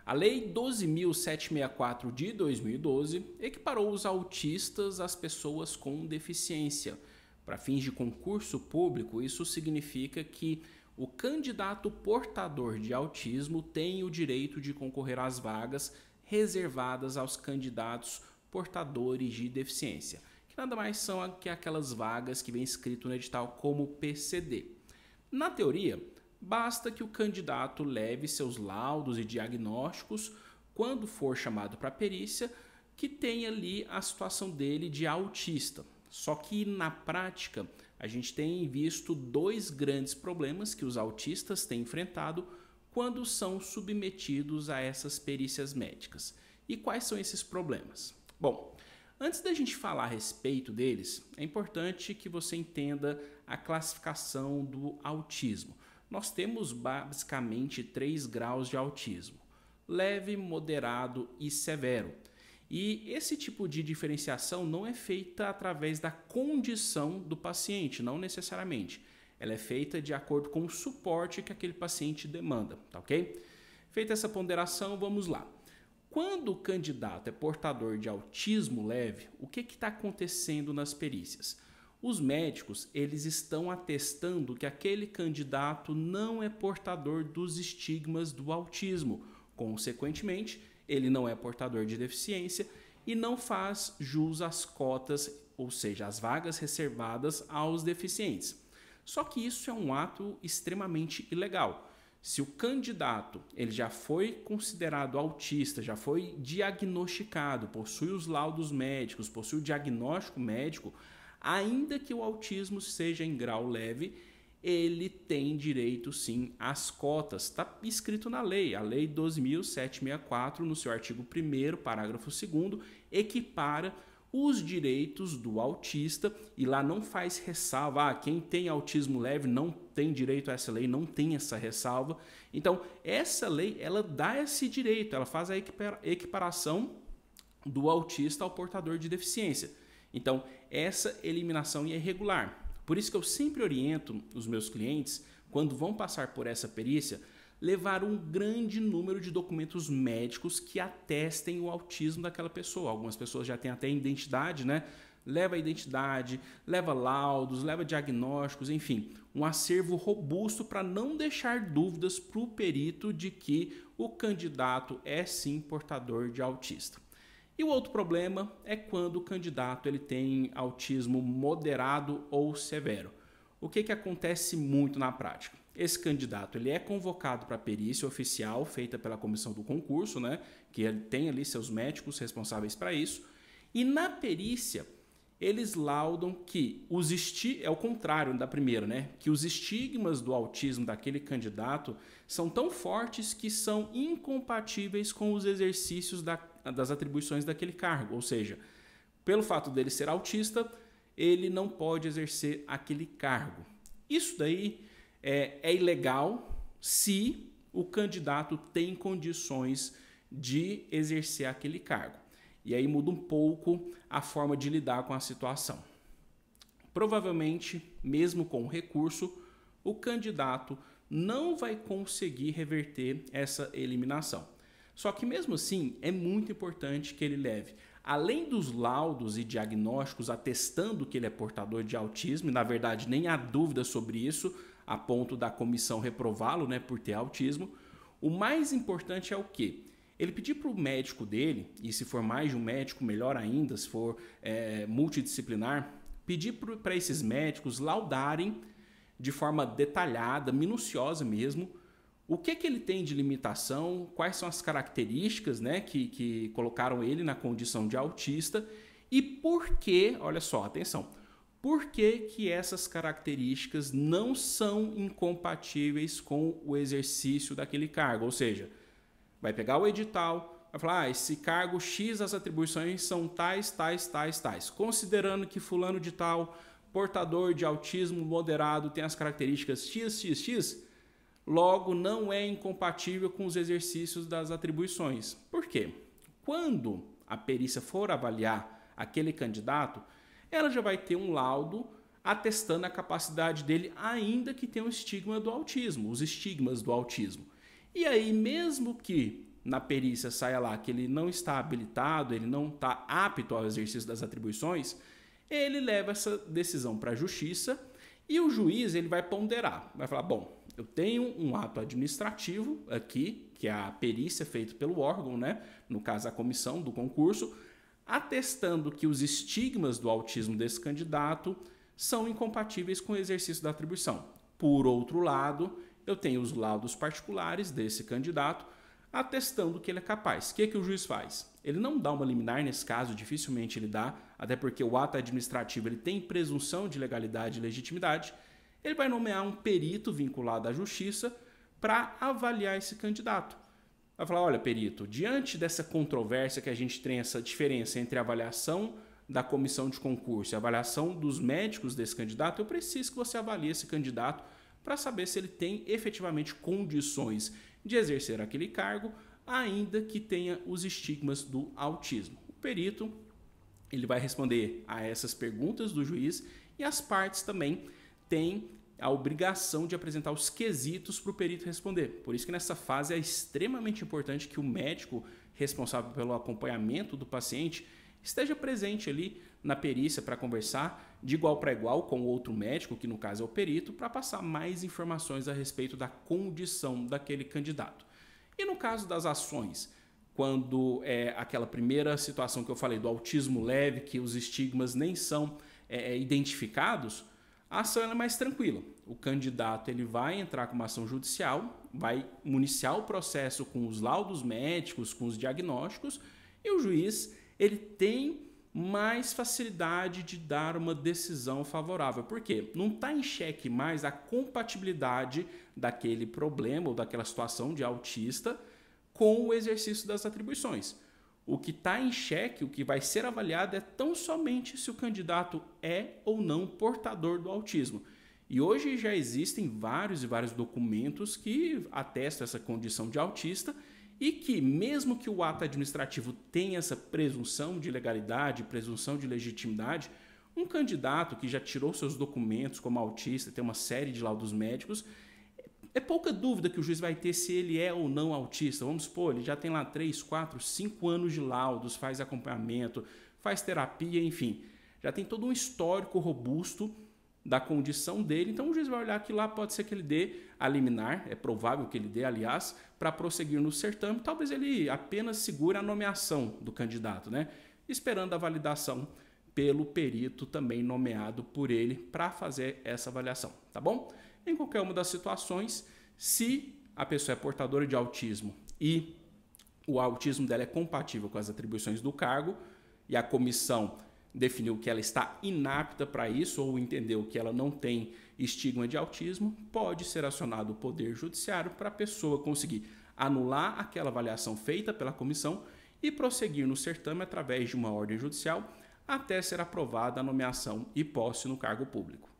A Lei 12.764 de 2012 equiparou os autistas às pessoas com deficiência. Para fins de concurso público, isso significa que o candidato portador de autismo tem o direito de concorrer às vagas reservadas aos candidatos portadores de deficiência, que nada mais são que aquelas vagas que vem escrito no edital como PCD. Na teoria, basta que o candidato leve seus laudos e diagnósticos quando for chamado para a perícia, que tenha ali a situação dele de autista. Só que na prática a gente tem visto dois grandes problemas que os autistas têm enfrentado quando são submetidos a essas perícias médicas. E quais são esses problemas? Bom, antes da gente falar a respeito deles, é importante que você entenda a classificação do autismo. Nós temos basicamente 3 graus de autismo: leve, moderado e severo. E esse tipo de diferenciação não é feita através da condição do paciente, não necessariamente. Ela é feita de acordo com o suporte que aquele paciente demanda, tá ok? Feita essa ponderação, vamos lá. Quando o candidato é portador de autismo leve, o que está acontecendo nas perícias? Os médicos, eles estão atestando que aquele candidato não é portador dos estigmas do autismo. Consequentemente, ele não é portador de deficiência e não faz jus às cotas, ou seja, às vagas reservadas aos deficientes. Só que isso é um ato extremamente ilegal. Se o candidato ele já foi considerado autista, já foi diagnosticado, possui os laudos médicos, possui o diagnóstico médico, ainda que o autismo seja em grau leve, ele tem direito sim às cotas. Está escrito na lei, a Lei 12.764, no seu artigo 1º, parágrafo 2º, equipara os direitos do autista e lá não faz ressalva, quem tem autismo leve não tem direito a essa lei, não tem essa ressalva. Então, essa lei, ela dá esse direito, ela faz a equiparação do autista ao portador de deficiência. Então, essa eliminação é irregular. Por isso que eu sempre oriento os meus clientes, quando vão passar por essa perícia, levar um grande número de documentos médicos que atestem o autismo daquela pessoa. Algumas pessoas já têm até identidade, né? Leva a identidade, leva laudos, leva diagnósticos, enfim, um acervo robusto para não deixar dúvidas para o perito de que o candidato é sim portador de autista. E o outro problema é quando o candidato ele tem autismo moderado ou severo. O que acontece muito na prática? Esse candidato ele é convocado para a perícia oficial feita pela comissão do concurso, né? Que ele tem ali seus médicos responsáveis para isso. E na perícia eles laudam que é o contrário da primeira, né? Que os estigmas do autismo daquele candidato são tão fortes que são incompatíveis com os exercícios das atribuições daquele cargo. Ou seja, pelo fato dele ser autista, ele não pode exercer aquele cargo. Isso daí é ilegal se o candidato tem condições de exercer aquele cargo. E aí muda um pouco a forma de lidar com a situação. Provavelmente, mesmo com o recurso, o candidato não vai conseguir reverter essa eliminação. Só que mesmo assim, é muito importante que ele leve, além dos laudos e diagnósticos atestando que ele é portador de autismo, e na verdade nem há dúvida sobre isso, a ponto da comissão reprová-lo, né, por ter autismo, o mais importante é o quê? Ele pedir para o médico dele, e se for mais de um médico, melhor ainda, se for multidisciplinar, pedir para esses médicos laudarem de forma detalhada, minuciosa mesmo, o que ele tem de limitação, quais são as características, né, que colocaram ele na condição de autista e por que, olha só, atenção, por que essas características não são incompatíveis com o exercício daquele cargo, ou seja, vai pegar o edital, vai falar, esse cargo X, as atribuições são tais, tais, tais, tais. Considerando que fulano de tal, portador de autismo moderado, tem as características X, X, X, logo não é incompatível com os exercícios das atribuições. Por quê? Quando a perícia for avaliar aquele candidato, ela já vai ter um laudo atestando a capacidade dele, ainda que tenha um estigma do autismo, os estigmas do autismo. E aí, mesmo que na perícia saia lá que ele não está habilitado, ele não está apto ao exercício das atribuições, ele leva essa decisão para a justiça e o juiz ele vai ponderar, vai falar, bom, eu tenho um ato administrativo aqui, que é a perícia feita pelo órgão, né? No caso a comissão do concurso, atestando que os estigmas do autismo desse candidato são incompatíveis com o exercício da atribuição. Por outro lado, eu tenho os laudos particulares desse candidato atestando que ele é capaz. O que o juiz faz? Ele não dá uma liminar nesse caso, dificilmente ele dá, até porque o ato administrativo ele tem presunção de legalidade e legitimidade. Ele vai nomear um perito vinculado à justiça para avaliar esse candidato. Vai falar, olha, perito, diante dessa controvérsia que a gente tem essa diferença entre a avaliação da comissão de concurso e a avaliação dos médicos desse candidato, eu preciso que você avalie esse candidato para saber se ele tem efetivamente condições de exercer aquele cargo, ainda que tenha os estigmas do autismo. O perito ele vai responder a essas perguntas do juiz e as partes também têm a obrigação de apresentar os quesitos para o perito responder. Por isso que nessa fase é extremamente importante que o médico responsável pelo acompanhamento do paciente esteja presente ali na perícia para conversar de igual para igual com o outro médico, que no caso é o perito, para passar mais informações a respeito da condição daquele candidato. E no caso das ações, quando é aquela primeira situação que eu falei do autismo leve, que os estigmas nem são identificados, a ação é mais tranquila. O candidato ele vai entrar com uma ação judicial, vai municiar o processo com os laudos médicos, com os diagnósticos, e o juiz ele tem mais facilidade de dar uma decisão favorável. Por quê? Não está em xeque mais a compatibilidade daquele problema ou daquela situação de autista com o exercício das atribuições. O que está em xeque, o que vai ser avaliado é tão somente se o candidato é ou não portador do autismo. E hoje já existem vários e vários documentos que atestam essa condição de autista e que, mesmo que o ato administrativo tenha essa presunção de legalidade, presunção de legitimidade, um candidato que já tirou seus documentos como autista, tem uma série de laudos médicos, é pouca dúvida que o juiz vai ter se ele é ou não autista. Vamos supor, ele já tem lá 3, 4, 5 anos de laudos, faz acompanhamento, faz terapia, enfim. Já tem todo um histórico robusto da condição dele, então o juiz vai olhar que lá pode ser que ele dê a liminar, é provável que ele dê, aliás, para prosseguir no certame, talvez ele apenas segure a nomeação do candidato, né? Esperando a validação pelo perito também nomeado por ele para fazer essa avaliação, tá bom? Em qualquer uma das situações, se a pessoa é portadora de autismo e o autismo dela é compatível com as atribuições do cargo e a comissão definiu que ela está inapta para isso ou entendeu que ela não tem estigma de autismo, pode ser acionado o Poder Judiciário para a pessoa conseguir anular aquela avaliação feita pela comissão e prosseguir no certame através de uma ordem judicial até ser aprovada a nomeação e posse no cargo público.